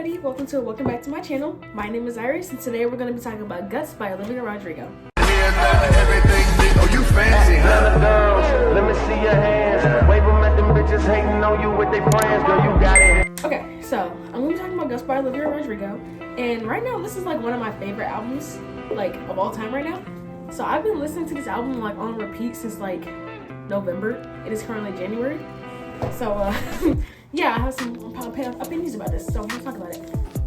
everybody, welcome back to my channel. My name is Iris, and today we're going to be talking about Guts by Olivia Rodrigo. Oh, you fancy, huh? Let me see your hands. Wave them at them bitches hating on you with their friends. Girl, you got it. Okay, so I'm going to be talking about Guts by Olivia Rodrigo. And right now, this is like one of my favorite albums, like of all time right now. So I've been listening to this album like on repeat since like November. It is currently January. So yeah, I have some opinions about this, so let's talk about it.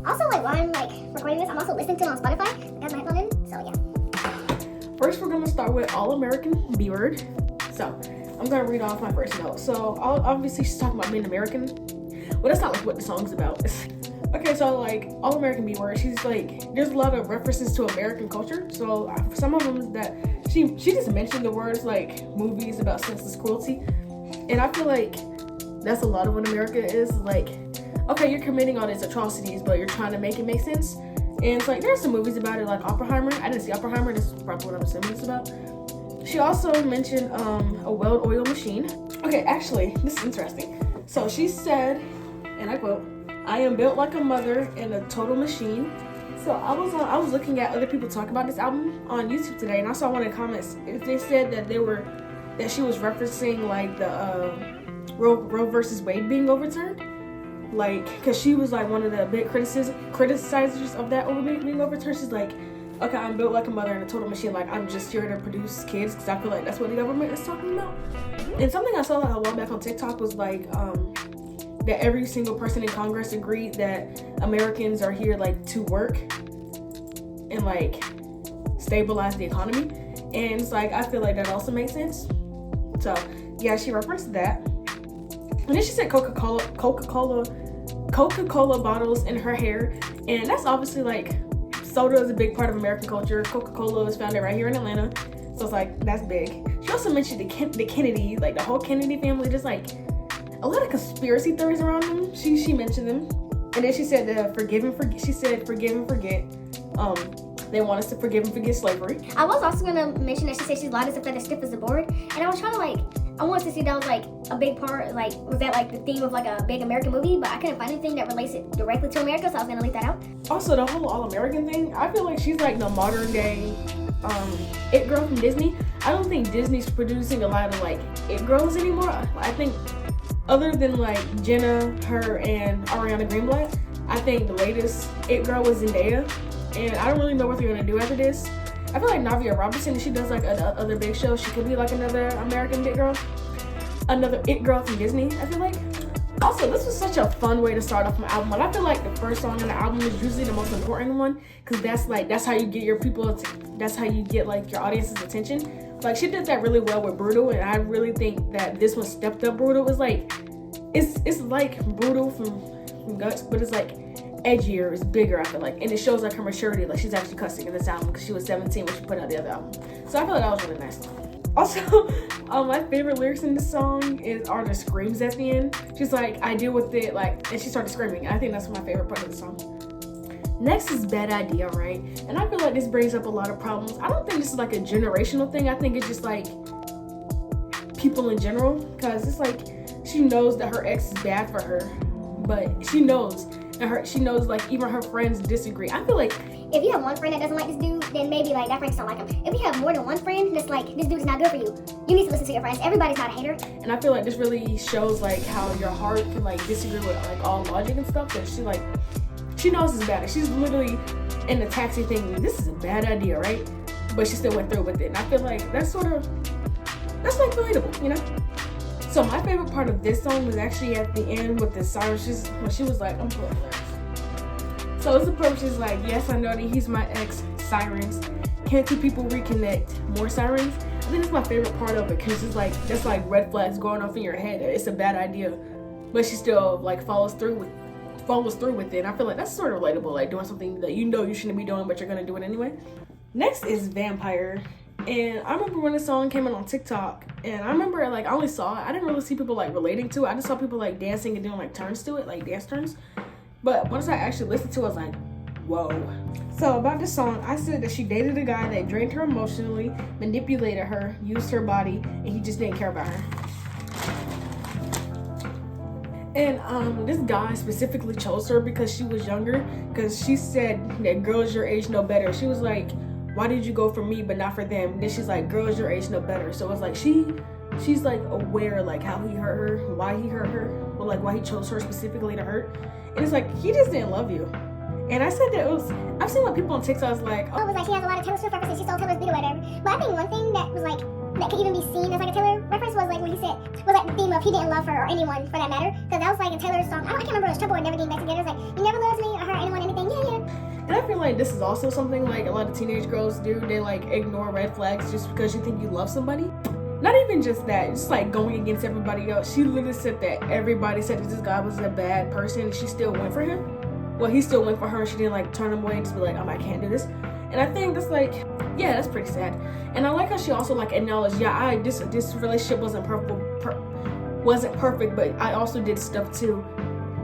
Also, like while I'm like recording this, I'm also listening to it on Spotify. I got my headphone in, so yeah. First, we're gonna start with All American B-Word. So I'm gonna read off my first note. So obviously she's talking about being American. Well, that's not like what the song's about. Okay, so like All American B-Word, she's like, there's a lot of references to American culture. So some of them is that she just mentioned the words like movies about senseless cruelty, and I feel like that's a lot of what America is. Like, okay, you're committing all these atrocities, but you're trying to make it make sense. And it's like, there's some movies about it, like Oppenheimer. I didn't see Oppenheimer, this is probably what I'm assuming it's about. She also mentioned a well-oiled machine. Okay, actually, this is interesting. So she said, and I quote, "I am built like a mother and a total machine." So I was looking at other people talk about this album on YouTube today, and I saw one of the comments. They said that she was referencing like the Roe versus Wade being overturned, like, because she was like one of the big criticizers of that being overturned. She's like, okay, I'm built like a mother and a total machine, like I'm just here to produce kids, because I feel like that's what the government is talking about. And something I saw like a while back on TikTok was like that every single person in Congress agreed that Americans are here like to work and like stabilize the economy, and it's like I feel like that also makes sense. So yeah, she referenced that. And then she said Coca-Cola bottles in her hair. And that's obviously like, soda is a big part of American culture. Coca-Cola is founded right here in Atlanta. So it's like, that's big. She also mentioned the Kennedy, like the whole Kennedy family. There's like a lot of conspiracy theories around them. She mentioned them. And then she said forgive and forget. She said forgive and forget. They want us to forgive and forget slavery. I was also gonna mention that she said she's light as a feather, stiff as a board. And I was trying to I wanted to see that was like a big part, like was that like the theme of like a big American movie, but I couldn't find anything that relates it directly to America, so I was gonna leave that out. Also, the whole all-American thing, I feel like she's like the modern day it girl from Disney. I don't think Disney's producing a lot of like it girls anymore. I think other than like Jenna, her, and Ariana Greenblatt, I think the latest it girl was Zendaya, and I don't really know what they're gonna do after this. I feel like Navia Robinson, if she does like other big shows, she could be like another American big girl, another it girl from Disney, I feel like. Also, this was such a fun way to start off my album, and I feel like the first song in the album is usually the most important one, because that's how you get your people, that's how you get like your audience's attention. Like, she did that really well with Brutal, and I really think that this one stepped up Brutal. It's like, it's like Brutal from Guts, but it's like edgier, it's bigger, I feel like, and it shows like her maturity, like she's actually cussing in this album because she was 17 when she put out the other album. So I feel like that was really nice. Also, my favorite lyrics in this song are the screams at the end. She's like, I deal with it, like, and she started screaming. I think that's my favorite part of the song. Next is Bad Idea, right? And I feel like this brings up a lot of problems. I don't think this is like a generational thing. I think it's just like people in general, because it's like she knows that her ex is bad for her, but she knows. And she knows like even her friends disagree. I feel like if you have one friend that doesn't like this dude, then maybe like that friend just don't like him. If you have more than one friend that's like, this dude is not good for you, you need to listen to your friends. Everybody's not a hater. And I feel like this really shows like how your heart can like disagree with like all logic and stuff. That she knows it's bad. She's literally in the taxi thinking this is a bad idea, right? But she still went through with it. And I feel like that's like relatable, you know? So my favorite part of this song was actually at the end with the sirens, when she was like, I'm pulling lyrics. So his approach is like, yes, I know that he's my ex, sirens. Can't two people reconnect? More sirens? I think that's my favorite part of it, because it's like, that's like red flags going off in your head. It's a bad idea, but she still like follows through with it. And I feel like that's sort of relatable, like doing something that you know you shouldn't be doing, but you're gonna do it anyway. Next is Vampire. And I remember when the song came out on TikTok, and I remember like I only saw it. I didn't really see people like relating to it. I just saw people like dancing and doing like turns to it, like dance turns. But once I actually listened to it, I was like, whoa. So about this song, I said that she dated a guy that drained her emotionally, manipulated her, used her body, and he just didn't care about her. And this guy specifically chose her because she was younger, because she said that girls your age know better. She was like, why did you go for me but not for them? Then she's like, girls your age know better. So it's like she's like aware like how he hurt her, why he hurt her, or like why he chose her specifically to hurt. And it's like, he just didn't love you. And I said that I've seen like people on TikTok was like, it was like she has a lot of Taylor Swift references, she stole Taylor's beat or whatever. But I think one thing that was like, that could even be seen as like a Taylor reference was like when he said, was like the theme of he didn't love her or anyone for that matter. Because that was like a Taylor song, I can't remember if it was Trouble or Never Getting Back Together. It's like, you never loved me or her, anyone, anything, yeah. And I feel like this is also something like a lot of teenage girls do. They like ignore red flags just because you think you love somebody. Not even just that, just like going against everybody else. She literally said that everybody said that this guy was a bad person and she still went for him. Well, he still went for her and she didn't like turn him away and just be like, I can't do this. And I think that's like, yeah, that's pretty sad. And I like how she also like acknowledged, yeah, this relationship wasn't perfect, but I also did stuff too,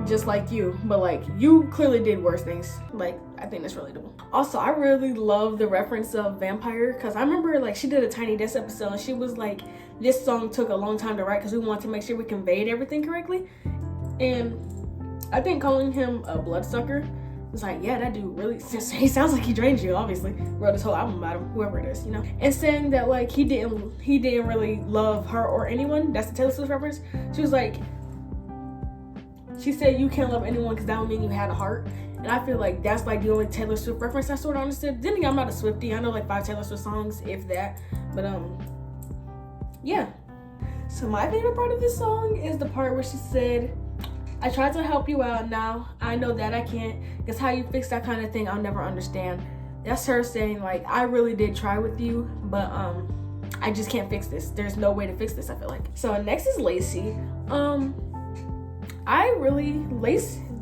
just like you. But like, you clearly did worse things. Like, I think that's relatable. Also, I really love the reference of vampire, because I remember like she did a Tiny Desk episode and she was like, this song took a long time to write because we wanted to make sure we conveyed everything correctly. And I think calling him a bloodsucker was like, yeah, that dude really, he sounds like he drained you, obviously. Wrote this whole album about him, whoever it is, you know? And saying that like he didn't really love her or anyone, that's the Taylor Swift reference. She was like, she said you can't love anyone because that would mean you had a heart. And I feel like that's like the only Taylor Swift reference I sort of understood. Then again, I'm not a Swiftie. I know like 5 Taylor Swift songs, if that. But yeah. So my favorite part of this song is the part where she said, I tried to help you out, now I know that I can't, because how you fix that kind of thing I'll never understand. That's her saying like, I really did try with you, but I just can't fix this. There's no way to fix this, I feel like. So next is Lacey.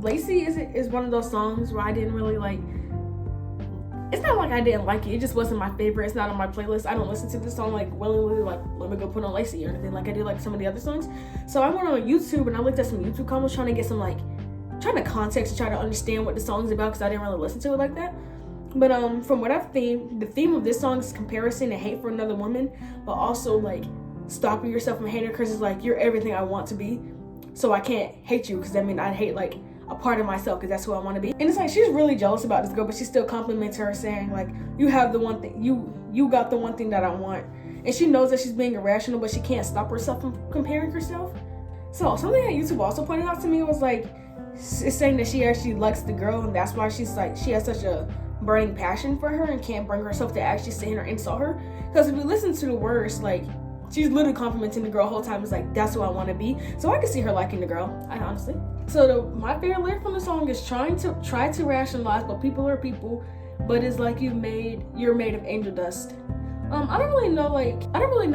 Lacey is one of those songs where I didn't really like. It's not like I didn't like it just wasn't my favorite. It's not on my playlist. I don't listen to this song like willingly, like let me go put on Lacey or anything like I do like some of the other songs. So I went on YouTube and I looked at some YouTube comments trying to get some like, trying to context and try to understand what the song's about, because I didn't really listen to it like that. But from what I've seen, the theme of this song is comparison and hate for another woman, but also like stopping yourself from hating her, because it's like, you're everything I want to be, so I can't hate you, because that means I'd hate like a part of myself, because that's who I want to be. And it's like, she's really jealous about this girl, but she still compliments her, saying like, you have the one thing, you got the one thing that I want. And she knows that she's being irrational, but she can't stop herself from comparing herself. So something that YouTube also pointed out to me was like, it's saying that she actually likes the girl, and that's why she's like, she has such a burning passion for her and can't bring herself to actually sit here and insult her. Because if you listen to the words, like, she's literally complimenting the girl the whole time. It's like, that's who I want to be. So I can see her liking the girl, I honestly. So my favorite lyric from the song is try to rationalize, but people are people, but it's like you're made of angel dust. I don't really know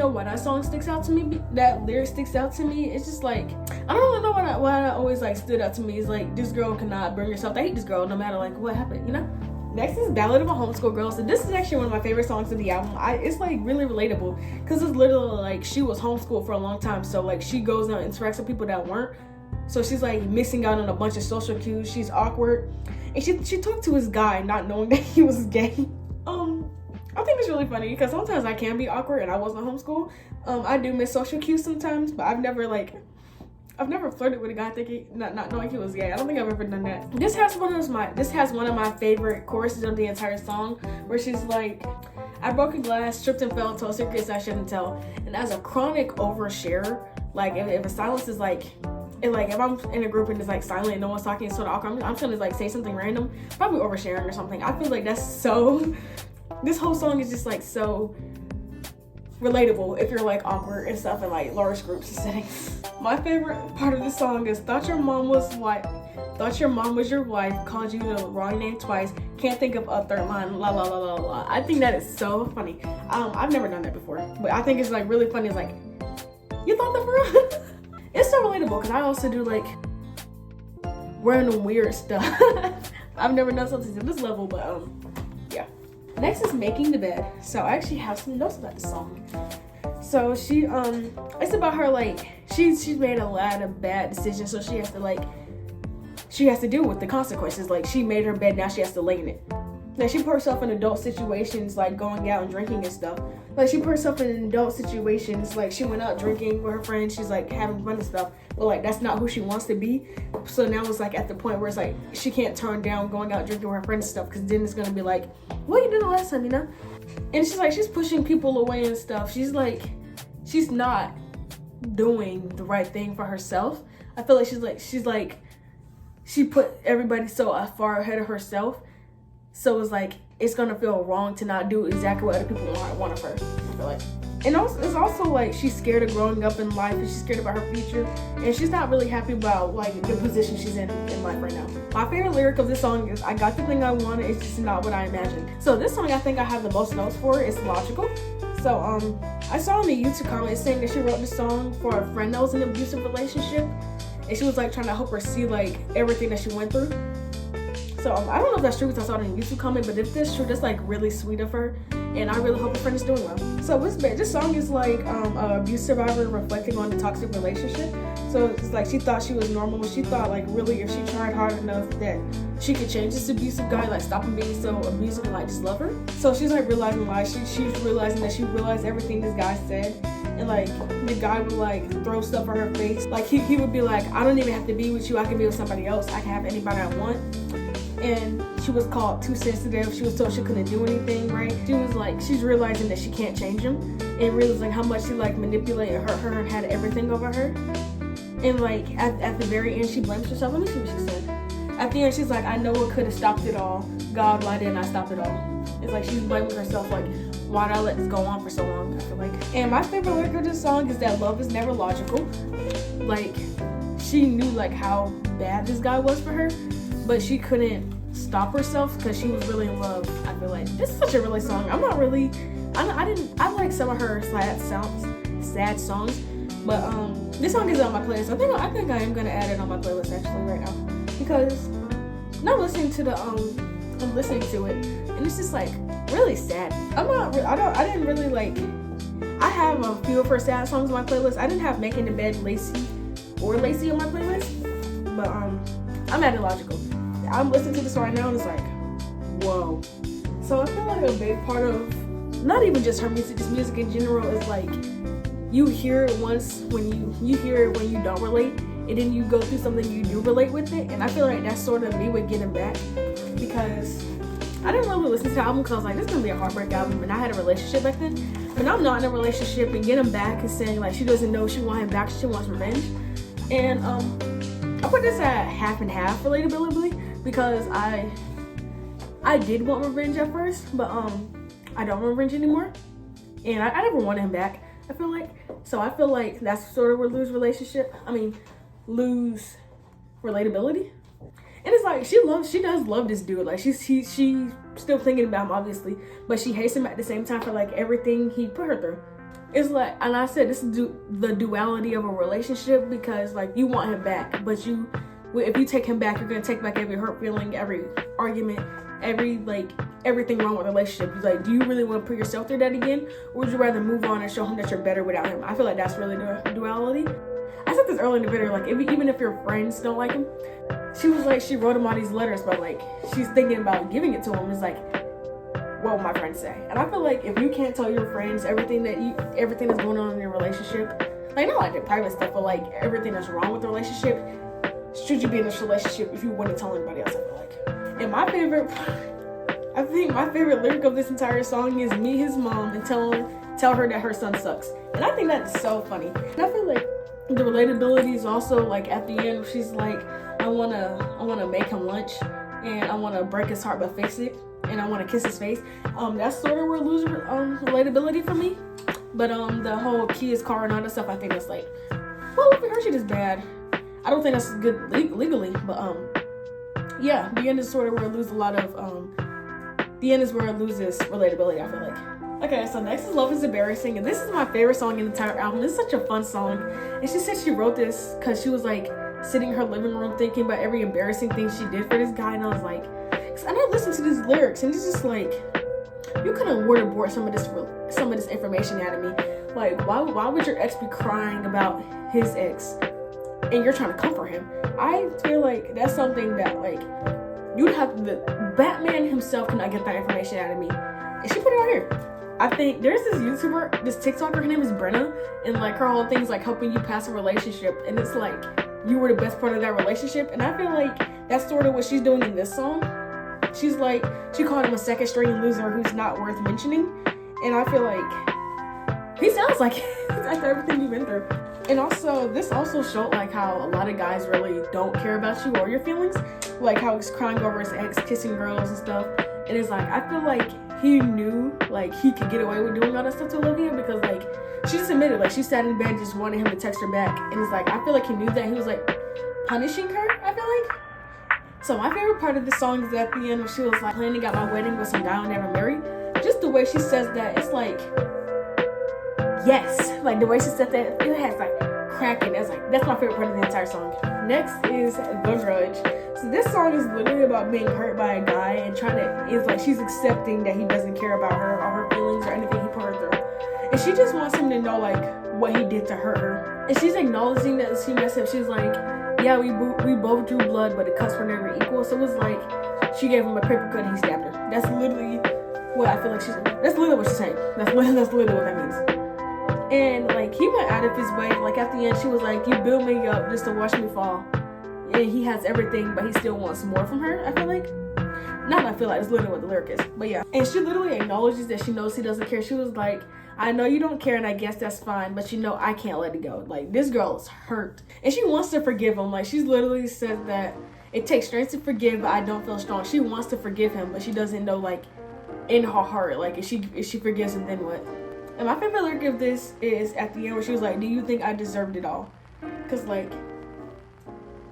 why that song sticks out to me. That lyric sticks out to me. It's just like, I don't really know why that always like stood out to me. It's like, this girl cannot bring herself to hate this girl no matter like what happened, you know? Next is Ballad of a Homeschool Girl. So this is actually one of my favorite songs of the album. It's like really relatable, because it's literally like she was homeschooled for a long time. So like she goes out and interacts with people that weren't. So she's like missing out on a bunch of social cues. She's awkward. And she talked to his guy not knowing that he was gay. I think it's really funny because sometimes I can be awkward and I wasn't homeschooled. I do miss social cues sometimes, but I've never flirted with a guy thinking not knowing he was gay. I don't think I've ever done that. This has one of my favorite choruses of the entire song, where she's like, I broke a glass, tripped and fell, told secrets I shouldn't tell. And as a chronic oversharer, like if a silence is like, if I'm in a group and it's like silent and no one's talking, it's sort of awkward, I'm trying to like say something random, probably oversharing or something. I feel like that's so, this whole song is just like so relatable if you're like awkward and stuff in like large groups and settings. My favorite part of the song is thought your mom was your wife, called you the wrong name twice, can't think of a third line, la la la la la. I think that is so funny. I've never done that before, but I think it's like really funny. It's like, you thought that for real? It's so relatable, because I also do like random weird stuff. I've never done something to this level, but yeah. Next is Making the Bed. So I actually have some notes about this song. So she it's about her like she's made a lot of bad decisions, so she has to deal with the consequences. Like, she made her bed, now she has to lay in it. Like, she put herself in adult situations, like going out and drinking and stuff. Like, she put herself in adult situations, like she went out drinking with her friends, she's like having fun and stuff. But like, that's not who she wants to be. So now it's like at the point where it's like she can't turn down going out drinking with her friends and stuff, because then it's gonna be like, what you did the last time, you know? And she's like, she's pushing people away and stuff. She's like, she's not doing the right thing for herself. I feel like she put everybody so far ahead of herself. So it's like, it's gonna feel wrong to not do exactly what other people want of her, I feel like. And also, it's also like she's scared of growing up in life, and she's scared about her future, and she's not really happy about like the position she's in life right now. My favorite lyric of this song is, I got the thing I wanted, it's just not what I imagined. So this song, I think I have the most notes for. It's logical. So I saw in the YouTube comments saying that she wrote this song for a friend that was in an abusive relationship, and she was like trying to help her see like everything that she went through. So I don't know if that's true because I saw it in a YouTube comment, but if that's true, that's like really sweet of her, and I really hope her friend is doing well. So this song is like an abuse survivor reflecting on the toxic relationship. So it's like she thought she was normal, but she thought like really if she tried hard enough that she could change this abusive guy, like stop him being so abusive and like just love her. So she's like realizing why she's realizing that she realized everything this guy said. And like the guy would like throw stuff at her face. Like he would be like, I don't even have to be with you, I can be with somebody else, I can have anybody I want. And she was called too sensitive. She was told she couldn't do anything, right? She was like, she's realizing that she can't change him, and realizing how much he like manipulated her and had everything over her. And like at the very end, she blames herself. Let me see what she said. At the end, she's like, I know what could have stopped it all. God, why didn't I stop it all? It's like she's blaming herself, like, why did I let this go on for so long? I feel like. And my favorite lyric of this song is that love is never logical. Like, she knew like how bad this guy was for her, but she couldn't stop herself because she was really in love. I feel like this is such a really song. I'm not really, I like some of her sad songs, but this song is on my playlist. I think I am gonna add it on my playlist actually right now, because now I'm listening to it, and it's just like really sad. I didn't really like. I have a few of her sad songs on my playlist. I didn't have Making the Bed Lacy on my playlist, but I'm at Illogical. I'm listening to this right now and it's like, whoa. So I feel like a big part of, not even just her music, just music in general, is like, you hear it once when you hear it when you don't relate, and then you go through something you do relate with it. And I feel like that's sort of me with Getting Back, because I didn't really listen to the album because I was like, this is gonna be a heartbreak album, and I had a relationship back then. But now I'm not in a relationship, and Getting Back is saying like she doesn't know she wants him back, she wants revenge. And I put this at half and half relatability, because I did want revenge at first, but I don't want revenge anymore, and I never wanted him back, I feel like. So I feel like that's sort of where lose relatability. And it's like she does love this dude, like she's still thinking about him obviously, but she hates him at the same time for like everything he put her through. It's like, and I said this is the duality of a relationship, because like you want him back, but if you take him back, you're gonna take back every hurt feeling, every argument, everything wrong with the relationship. It's like, do you really want to put yourself through that again, or would you rather move on and show him that you're better without him? I feel like that's really the duality. I said this earlier in the video, like even if your friends don't like him, she was like, she wrote him all these letters, but like she's thinking about giving it to him. It's like, what will my friends say? And I feel like if you can't tell your friends everything that's going on in your relationship, like not like the private stuff, but like everything that's wrong with the relationship, should you be in this relationship if you wouldn't tell anybody else? I feel like. And I think my favorite lyric of this entire song is meet his mom and tell her that her son sucks. And I think that's so funny. And I feel like the relatability is also like at the end, she's like, I wanna make him lunch, and I wanna break his heart but fix it, and I wanna kiss his face. That's sort of where lose relatability for me. But the whole key is car and all that stuff, I think that's like, well, if her shit is bad, I don't think that's good legally, but yeah, the end is sort of where it loses a lot of the end is where it loses relatability, I feel like. Okay, so next is Love is Embarrassing, and this is my favorite song in the entire album. It's such a fun song, and she said she wrote this because she was like sitting in her living room thinking about every embarrassing thing she did for this guy, and I was like, and I listened to these lyrics, and it's just like, you could have word board some of this information out of me. Like, why would your ex be crying about his ex, and you're trying to comfort him? I feel like that's something that like you'd have the Batman himself cannot get that information out of me. And she put it out here. I think there's this YouTuber, this TikToker, her name is Brenna, and like her whole thing's like helping you pass a relationship, and it's like you were the best part of that relationship. And I feel like that's sort of what she's doing in this song. She's like, she called him a second string loser who's not worth mentioning, and I feel like he sounds like after everything you've been through. And also, this also showed like how a lot of guys really don't care about you or your feelings, like how he's crying over his ex, kissing girls and stuff. And it's like, I feel like he knew like he could get away with doing all that stuff to Olivia, because like she just admitted like she sat in bed just wanting him to text her back, and it's like I feel like he knew that he was like punishing her, I feel like. So my favorite part of the song is at the end when she was like planning out my wedding with some guy I'll never marry. Just the way she says that, it's like yes, like the way she said that, it has like cracking. That's my favorite part of the entire song. Next is The Grudge. So this song is literally about being hurt by a guy and it's like she's accepting that he doesn't care about her or her feelings or anything he put her through. And she just wants him to know like what he did to hurt her. And she's acknowledging that she messed up. She's like, yeah, we both drew blood, but the cuts were never equal. So it was like she gave him a paper cut and he stabbed her. That's literally what I feel like that's literally what she's saying. That's literally what that means. And like he went out of his way. Like at the end, she was like, "You build me up just to watch me fall." And he has everything, but he still wants more from her. I feel like. Not that I feel like it's literally what the lyric is, but yeah. And she literally acknowledges that she knows he doesn't care. She was like, "I know you don't care, and I guess that's fine, but you know I can't let it go." Like this girl is hurt, and she wants to forgive him. Like she's literally said that it takes strength to forgive, but I don't feel strong. She wants to forgive him, but she doesn't know like in her heart, like if she forgives him, then what? And my favorite lyric of this is at the end where she was like, "Do you think I deserved it all?" Because like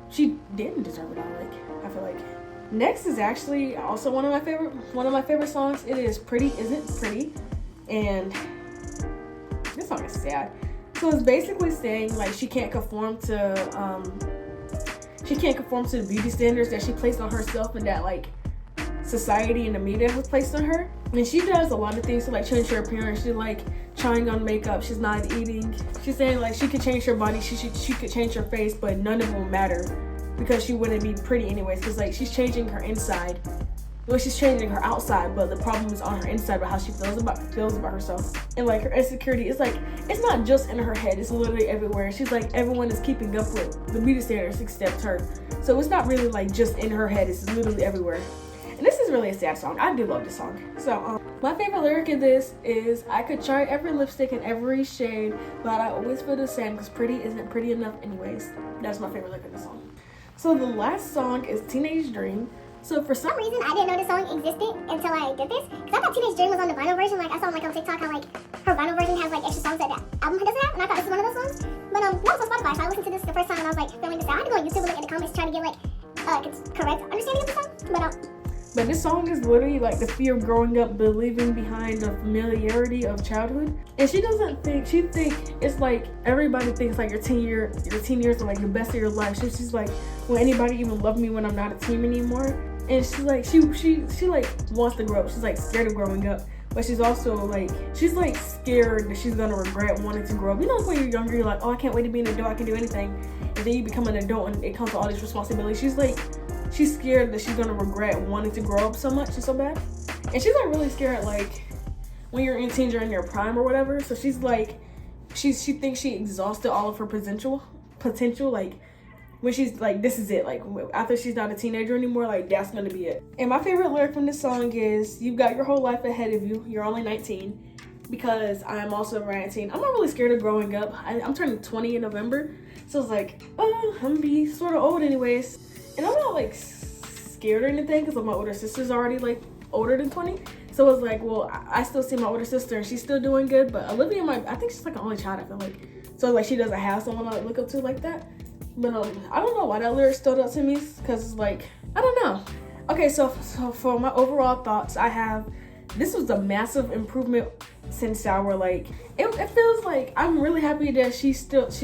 she didn't deserve it all. Like I feel like. Next is actually also one of my favorite songs. It is Pretty Isn't Pretty, and this song is sad. So it's basically saying like she can't conform to the beauty standards that she placed on herself and that like society and the media has placed on her. And she does a lot of things to like change her appearance. She's like trying on makeup. She's not eating. She's saying like she could change her body. She could change her face, but none of it will matter. Because she wouldn't be pretty anyways, because like she's changing her inside. Well, she's changing her outside, but the problem is on her inside about how she feels about herself. And like her insecurity, it's like it's not just in her head, it's literally everywhere. She's like everyone is keeping up with the beauty standards except her. So it's not really like just in her head, it's literally everywhere. And this is really a sad song. I do love this song. So my favorite lyric in this is, "I could try every lipstick in every shade, but I always feel the same because pretty isn't pretty enough anyways." That's my favorite lyric in the song. So the last song is Teenage Dream. So for some reason, I didn't know this song existed until I did this. Because I thought Teenage Dream was on the vinyl version. Like I saw like on TikTok how like her vinyl version has like extra songs that the album doesn't have. And I thought this was one of those songs. But no, it's on Spotify. So I listened to this the first time and I was like filming this out. I had to go on YouTube and look at the comments trying to get like correct understanding of the song. But this song is literally like the fear of growing up, believing behind the familiarity of childhood. And she thinks it's like everybody thinks like your teen years are like the best of your life. So she's like, will anybody even love me when I'm not a teen anymore? And she's like, she like wants to grow up. She's like scared of growing up. But she's also like, she's like scared that she's gonna regret wanting to grow up. You know, when you're younger, you're like, oh, I can't wait to be an adult, I can do anything. And then you become an adult and it comes with all this responsibility. She's scared that she's gonna regret wanting to grow up so much and so bad. And she's like really scared like when you're in teen, you're in your prime or whatever. So she's like, she thinks she exhausted all of her potential like when she's like, this is it, like after she's not a teenager anymore, like that's gonna be it. And my favorite lyric from this song is, "You've got your whole life ahead of you, you're only 19, because I am also 19. I'm not really scared of growing up. I'm turning 20 in November, so it's like, oh, I'm gonna be sort of old anyways. And I'm not like scared or anything because my older sister's already like older than 20. So it's like, well, I still see my older sister and she's still doing good. But Olivia, I think she's like an only child, I feel like. So like she doesn't have someone to like look up to like that. But I don't know why that lyric stood up to me, because it's like, I don't know. Okay, so for my overall thoughts, this was a massive improvement since Sour. Like it feels like I'm really happy that she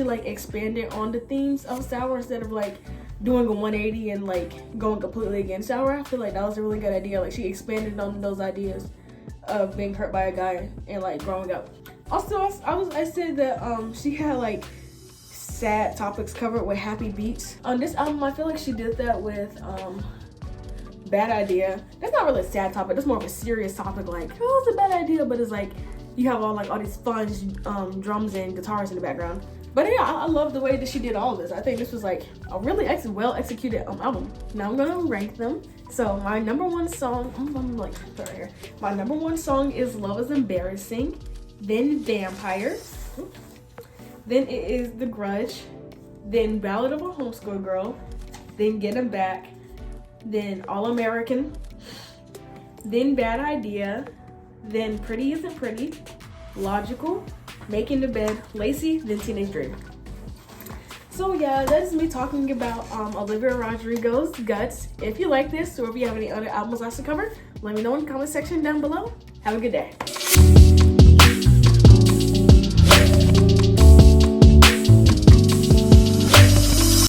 like expanded on the themes of Sour instead of like doing a 180 and like going completely against Sour. I feel like that was a really good idea. Like she expanded on those ideas of being hurt by a guy and like growing up. Also, I said that she had like sad topics covered with happy beats. On this album, I feel like she did that with Bad Idea. That's not really a sad topic. That's more of a serious topic. Like, oh, it's a bad idea, but it's like you have all these fun drums and guitars in the background. But yeah, I love the way that she did all of this. I think this was like a really well executed album. Now I'm gonna rank them. So my number one song, I'm like right here. My number one song is Love Is Embarrassing, then Vampires, then it is The Grudge, then Ballad of a Homeschool Girl, then Get 'Em Back, then All American, then Bad Idea, then Pretty Isn't Pretty, Logical, Making the Bed, Lacey, then Teenage Dream. So yeah, that is me talking about Olivia Rodrigo's Guts. If you like this, or if you have any other albums I should cover, let me know in the comment section down below. Have a good day.